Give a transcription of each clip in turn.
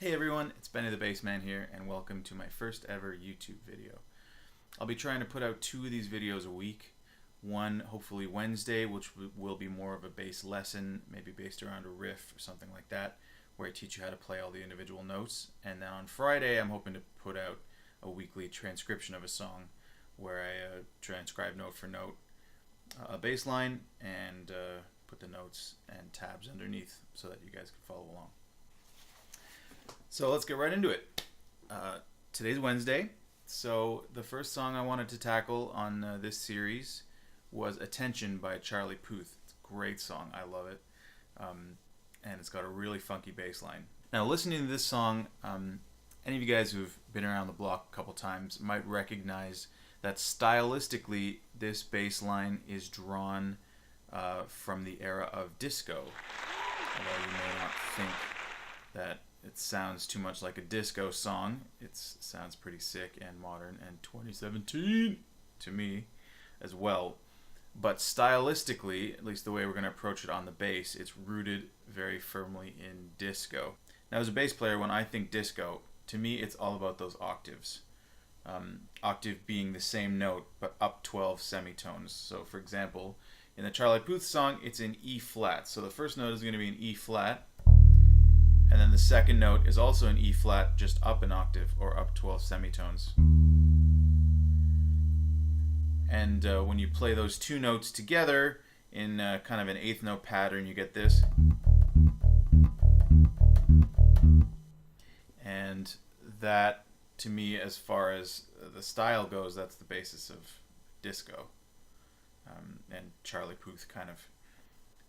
Hey everyone, it's Benny the Bassman here, and welcome to my first ever YouTube video. I'll be trying to put out 2 of these videos a week. One hopefully Wednesday, which will be more of a bass lesson, maybe based around a riff or something like that, where I teach you how to play all the individual notes. And then on Friday, I'm hoping to put out a weekly transcription of a song, where I transcribe note for note a bass line and put the notes and tabs underneath so that you guys can follow along. So let's get right into it. Today's Wednesday, so the first song I wanted to tackle on this series was Attention by Charlie Puth. It's a great song, I love it, and it's got a really funky bass line. Now listening to this song, any of you guys who've been around the block a couple times might recognize that stylistically this bass line is drawn from the era of disco, although you may not think that it sounds too much like a disco song. It sounds pretty sick and modern and 2017 to me as well. But stylistically, at least the way we're going to approach it on the bass, it's rooted very firmly in disco. Now as a bass player, when I think disco, to me it's all about those octaves. Octave being the same note but up 12 semitones. So for example, in the Charlie Puth song, it's in E flat. So the first note is going to be in E flat. And then the second note is also in E flat, just up an octave, or up 12 semitones. And when you play those two notes together in kind of an eighth note pattern, you get this. And that, to me, as far as the style goes, that's the basis of disco. And Charlie Puth kind of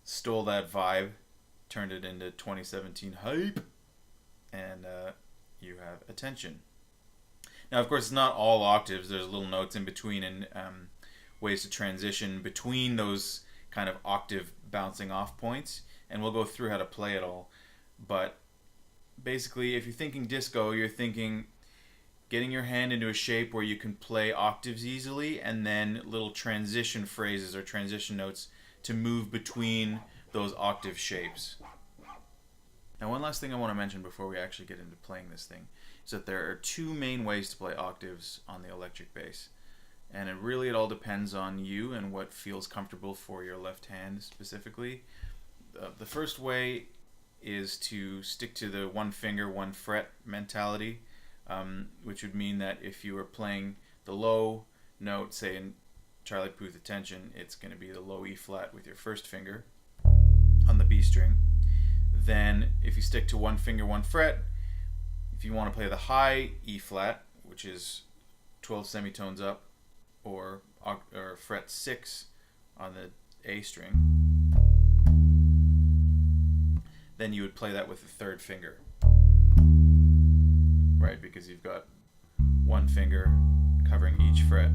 stole that vibe, turned it into 2017 hype, and you have Attention. Now, of course, it's not all octaves. There's little notes in between and ways to transition between those kind of octave bouncing off points, and we'll go through how to play it all. But basically, if you're thinking disco, you're thinking getting your hand into a shape where you can play octaves easily, and then little transition phrases or transition notes to move between those octave shapes. Now, one last thing I want to mention before we actually get into playing this thing is that there are 2 main ways to play octaves on the electric bass, and it all depends on you and what feels comfortable for your left hand specifically. The first way is to stick to the 1 finger, 1 fret mentality, which would mean that if you were playing the low note, say in Charlie Puth Attention, it's going to be the low E flat with your first finger on the B string. Then if you stick to 1 finger, 1 fret, if you want to play the high E flat, which is 12 semitones up, or fret 6 on the A string, then you would play that with the 3rd finger, right? Because you've got 1 finger covering each fret.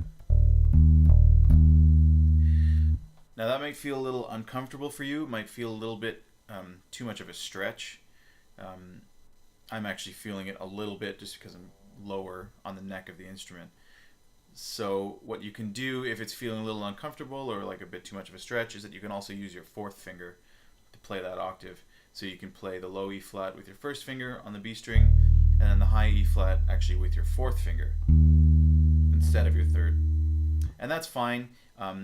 Now that might feel a little uncomfortable for you, might feel a little bit too much of a stretch. I'm actually feeling it a little bit just because I'm lower on the neck of the instrument. So what you can do if it's feeling a little uncomfortable or like a bit too much of a stretch is that you can also use your 4th finger to play that octave. So you can play the low E flat with your 1st finger on the B string, and then the high E flat actually with your 4th finger instead of your 3rd. And that's fine.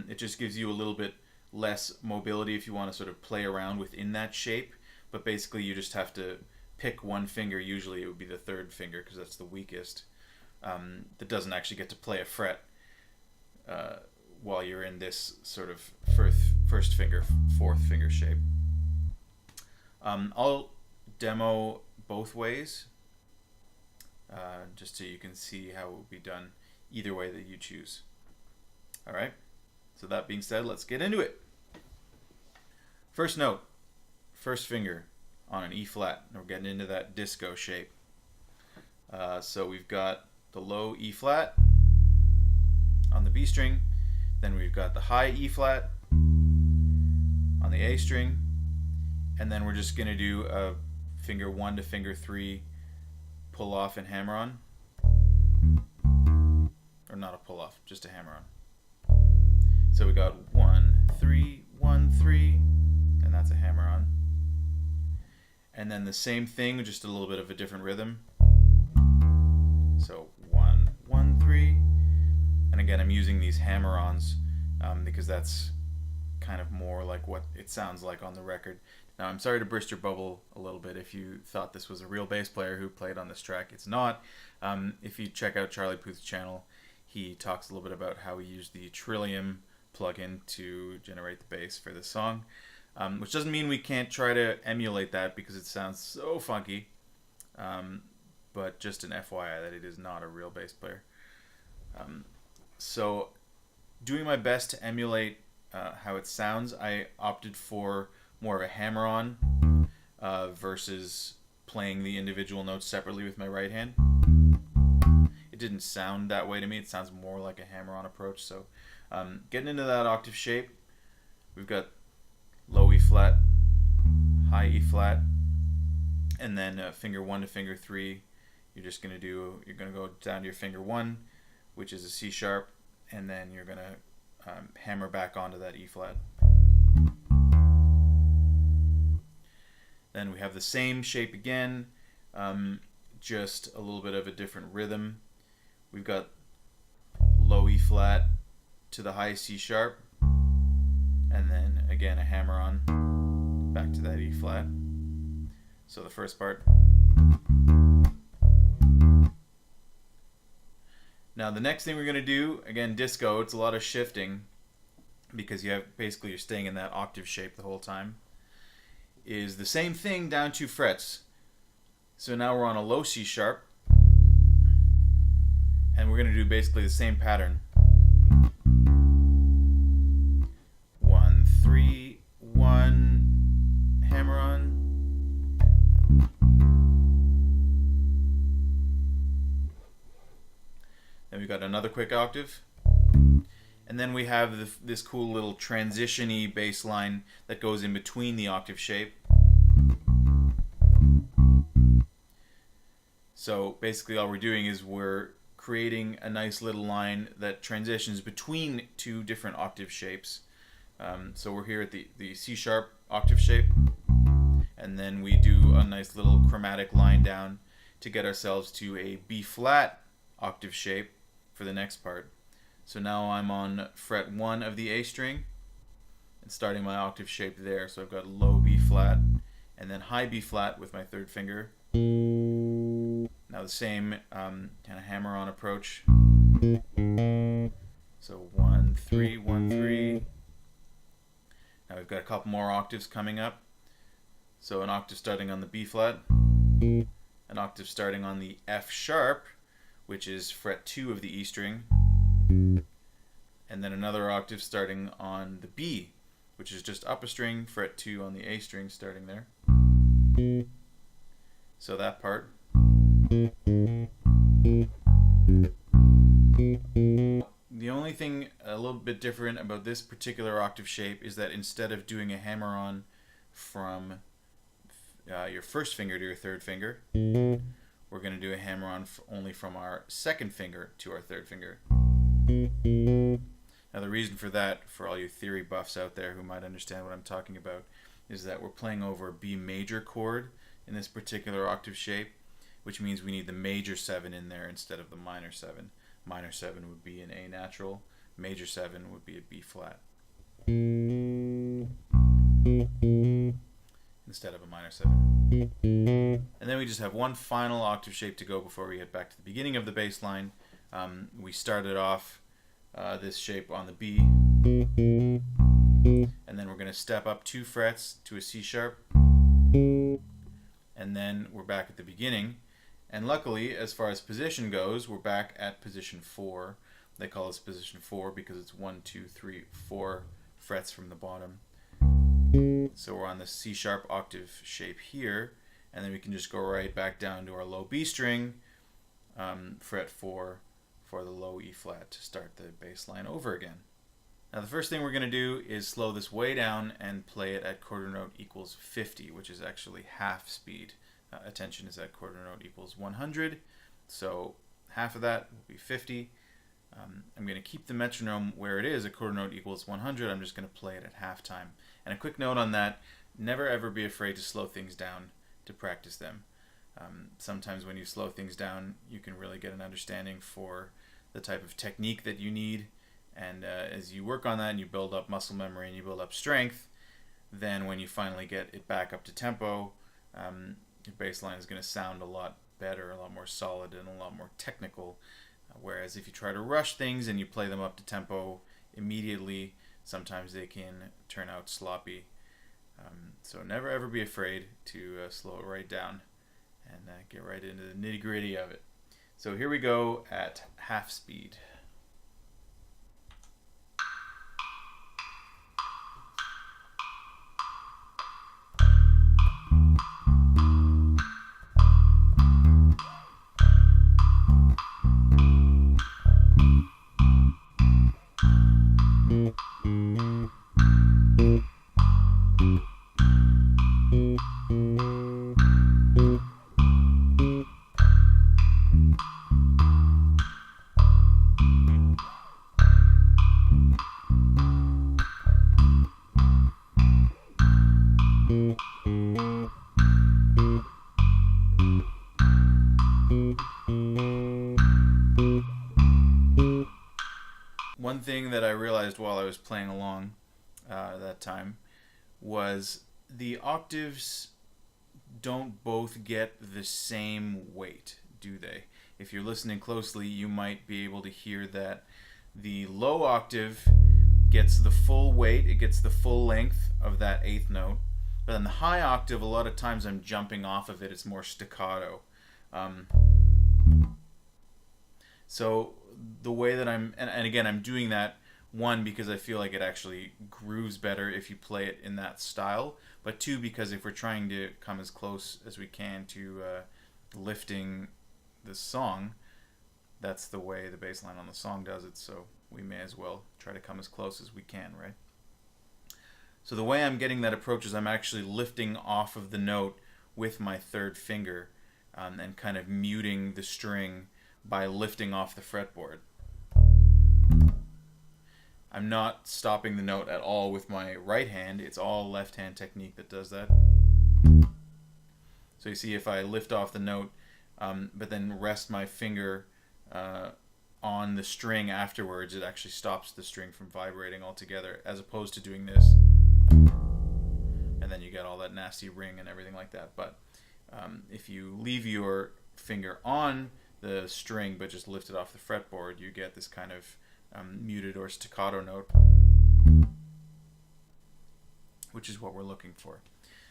It just gives you a little bit less mobility if you want to sort of play around within that shape, but basically you just have to pick 1 finger. Usually it would be the 3rd finger because that's the weakest, that doesn't actually get to play a fret while you're in this sort of first finger, 4th finger shape. I'll demo both ways just so you can see how it will be done either way that you choose. Alright, so that being said, let's get into it. First note, 1st finger on an E flat. We're getting into that disco shape. So we've got the low E flat on the B string, then we've got the high E flat on the A string, and then we're just going to do a finger 1 to finger 3 pull off and hammer on. Or not a pull off, just a hammer on. So we got 1, 3, 1, 3, and that's a hammer on. And then the same thing, just a little bit of a different rhythm. So 1, 1, 3. And again, I'm using these hammer-ons because that's kind of more like what it sounds like on the record. Now, I'm sorry to burst your bubble a little bit if you thought this was a real bass player who played on this track. It's not. If you check out Charlie Puth's channel, he talks a little bit about how he used the Trillium plugin to generate the bass for this song, which doesn't mean we can't try to emulate that because it sounds so funky, but just an FYI that it is not a real bass player. So doing my best to emulate how it sounds, I opted for more of a hammer-on versus playing the individual notes separately with my right hand. It didn't sound that way to me. It sounds more like a hammer-on approach. So getting into that octave shape, we've got low E flat, high E flat, and then finger 1 to finger 3. You're going to go down to your finger 1, which is a C sharp, and then you're going to hammer back onto that E flat. Then we have the same shape again, just a little bit of a different rhythm. We've got low E flat to the high C sharp, and then again a hammer on back to that E flat. So the first part. Now the next thing we're going to do, again disco, it's a lot of shifting because you're staying in that octave shape the whole time, is the same thing down 2 frets. So now we're on a low C sharp, and we're going to do basically the same pattern. 1, 3, 1, hammer on. Then we've got another quick octave. And then we have this cool little transition-y bass line that goes in between the octave shape. So basically all we're doing is we're creating a nice little line that transitions between 2 different octave shapes. So we're here at the C sharp octave shape, and then we do a nice little chromatic line down to get ourselves to a B flat octave shape for the next part. So now I'm on fret 1 of the A string and starting my octave shape there. So I've got low B flat and then high B flat with my 3rd finger. Now the same kind of hammer on approach. So 1, 3, 1, 3. Now we've got a couple more octaves coming up. So an octave starting on the B flat, an octave starting on the F sharp, which is fret 2 of the E string, and then another octave starting on the B, which is just up a string, fret 2 on the A string starting there. So that part. The only thing a little bit different about this particular octave shape is that instead of doing a hammer on from your 1st finger to your 3rd finger, we're going to do a hammer on only from our 2nd finger to our 3rd finger. Now the reason for that, for all you theory buffs out there who might understand what I'm talking about, is that we're playing over a B major chord in this particular octave shape, which means we need the major 7 in there instead of the minor 7. Minor 7 would be an A natural, major 7 would be a B flat instead of a minor 7. And then we just have one final octave shape to go before we get back to the beginning of the bass line. We started off this shape on the B, and then we're going to step up 2 frets to a C sharp, and then we're back at the beginning. And luckily, as far as position goes, we're back at position 4. They call this position 4 because it's 1, 2, 3, 4 frets from the bottom. So we're on the C sharp octave shape here, and then we can just go right back down to our low B string, fret 4 for the low E flat to start the bass line over again. Now the first thing we're going to do is slow this way down and play it at quarter note equals 50, which is actually half speed. Attention is at quarter note equals 100, so half of that will be 50. I'm going to keep the metronome where it is at quarter note equals 100. I'm just going to play it at half time. And a quick note on that, never ever be afraid to slow things down. to practice them. Sometimes when you slow things down, you can really get an understanding for the type of technique that you need, and as you work on that and you build up muscle memory and you build up strength, then when you finally get it back up to tempo, your bass line is going to sound a lot better, a lot more solid, and a lot more technical. Whereas if you try to rush things and you play them up to tempo immediately, sometimes they can turn out sloppy. So never ever be afraid to slow it right down and get right into the nitty-gritty of it. So here we go at half speed. One thing that I realized while I was playing along that time was the octaves don't both get the same weight, do they? If you're listening closely, you might be able to hear that the low octave gets the full weight, it gets the full length of that eighth note, but then the high octave, a lot of times I'm jumping off of it, it's more staccato. So the way that and again, I'm doing that, one, because I feel like it actually grooves better if you play it in that style, but two, because if we're trying to come as close as we can to lifting the song, that's the way the bass line on the song does it, so we may as well try to come as close as we can, right? So the way I'm getting that approach is I'm actually lifting off of the note with my third finger and kind of muting the string by lifting off the fretboard. I'm not stopping the note at all with my right hand. It's all left hand technique that does that. So you see, if I lift off the note but then rest my finger on the string afterwards, it actually stops the string from vibrating altogether, as opposed to doing this and then you get all that nasty ring and everything like that. But if you leave your finger on the string but just lift it off the fretboard, you get this kind of muted or staccato note, which is what we're looking for.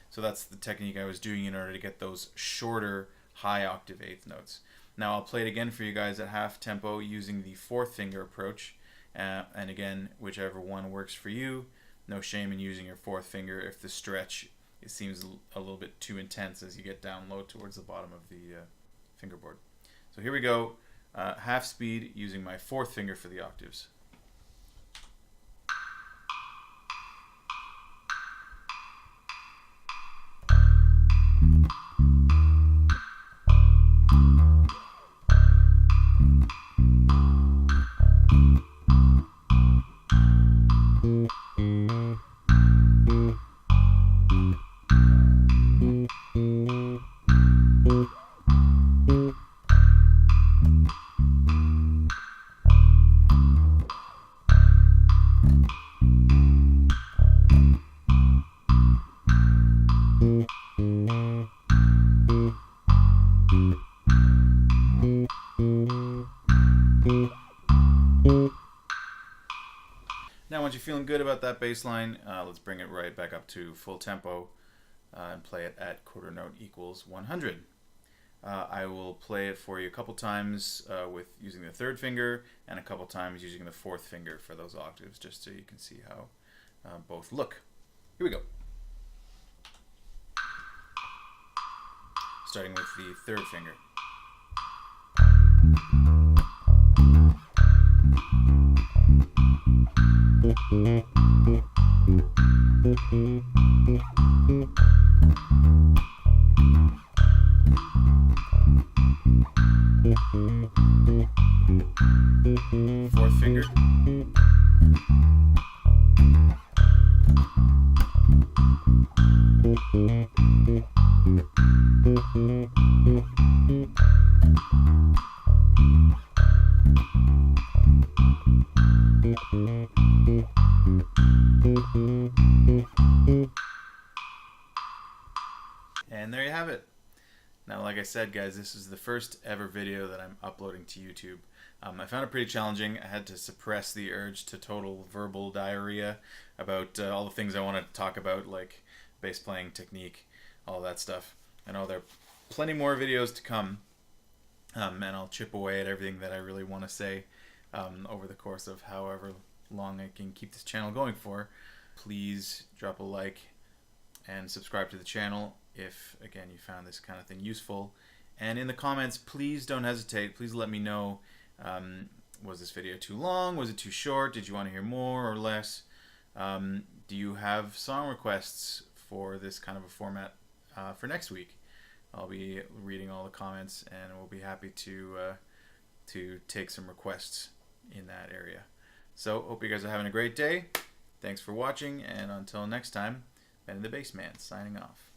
So that's the technique I was doing in order to get those shorter high octave eighth notes. Now I'll play it again for you guys at half tempo using the fourth finger approach, and again, whichever one works for you. No shame in using your fourth finger if the stretch, it seems a little bit too intense as you get down low towards the bottom of the fingerboard. So here we go, half speed using my fourth finger for the octaves. Now once you're feeling good about that bass line, let's bring it right back up to full tempo and play it at quarter note equals 100. I will play it for you a couple times with using the third finger and a couple times using the fourth finger for those octaves, just so you can see how both look. Here we go. Starting with the third finger. Fourth finger. And there you have it. Now, like I said, guys, this is the first ever video that I'm uploading to YouTube. I found it pretty challenging. I had to suppress the urge to total verbal diarrhea about all the things I want to talk about, like bass playing technique, all that stuff. I know there are plenty more videos to come, and I'll chip away at everything that I really want to say over the course of however long I can keep this channel going for. Please drop a like and subscribe to the channel if, again, you found this kind of thing useful. And in the comments, please don't hesitate. Please let me know, was this video too long? Was it too short? Did you want to hear more or less? Do you have song requests for this kind of a format for next week? I'll be reading all the comments, and we'll be happy to take some requests in that area. So, hope you guys are having a great day. Thanks for watching, and until next time, Ben the Bassman signing off.